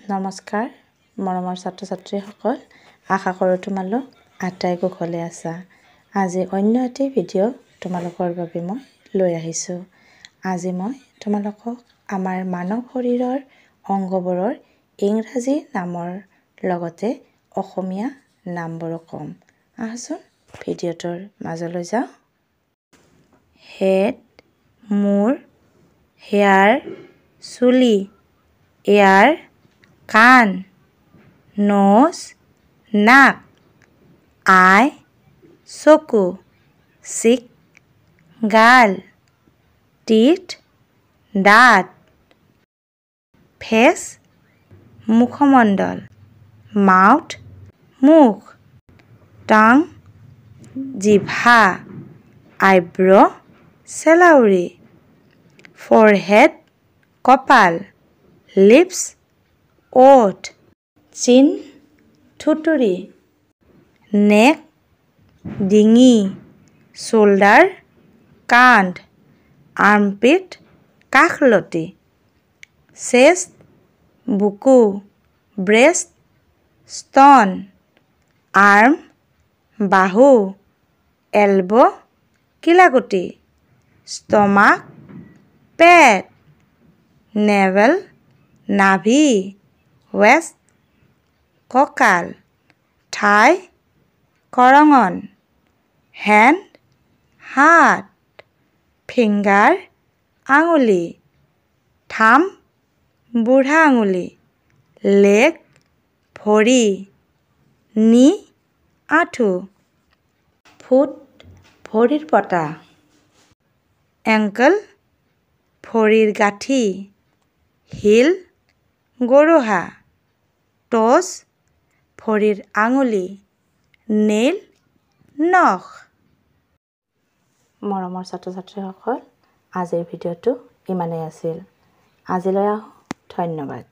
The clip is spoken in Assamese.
নমস্কাৰ মৰমৰ ছাত্ৰ ছাত্ৰীসকল, আশা কৰোঁ তোমালোক আটাই কুশলে আছা। আজি অন্য এটি ভিডিঅ' তোমালোকৰ বাবে মই লৈ আহিছোঁ। আজি মই তোমালোকক আমাৰ মানৱ শৰীৰৰ অংগবোৰৰ ইংৰাজী নামৰ লগতে অসমীয়া নামবোৰো ক'ম। আহচোন ভিডিঅ'টোৰ মাজলৈ যাওঁ। হেড মূৰ, হেয়াৰ চুলি, এয়াৰ কাণ, নোজ নাক, আই চকু, চিক গাল, টিথ দাঁত, ফেচ মুখমণ্ডল, মাউথ মুখ, টাং জিভা, আইব্ৰ চেলাউৰি, ফৰহেড কপাল, লিপছ ওঠ, চিন থুতুৰি, নেক ডিঙি, শোল্ডাৰ কান্ধ, আৰ্মপিট কাষলতি, চেষ্ট বুকু, ব্ৰেষ্ট স্তন, আৰ্ম বাহু, এলব কিলাকুটি, ষ্টমাক পেট, নেভেল নাভি, ৱেষ্ট কঁকাল, থাই কৰঙণ, হেণ্ড হাত, ফিংগাৰ আঙুলি, থাম্ব বুঢ়া আঙুলি, লেগ ভৰি, নি আঁঠু, ফুট ভৰিৰ পতা, এংকল ভৰিৰ গাঁঠি, হিল গৰুহা, ট'ছ ভৰিৰ আঙুলি, নেইল নখ। মৰমৰ ছাত্ৰ ছাত্ৰীসকল, আজিৰ ভিডিঅ'টো ইমানেই আছিল। আজিলৈ আহোঁ। ধন্যবাদ।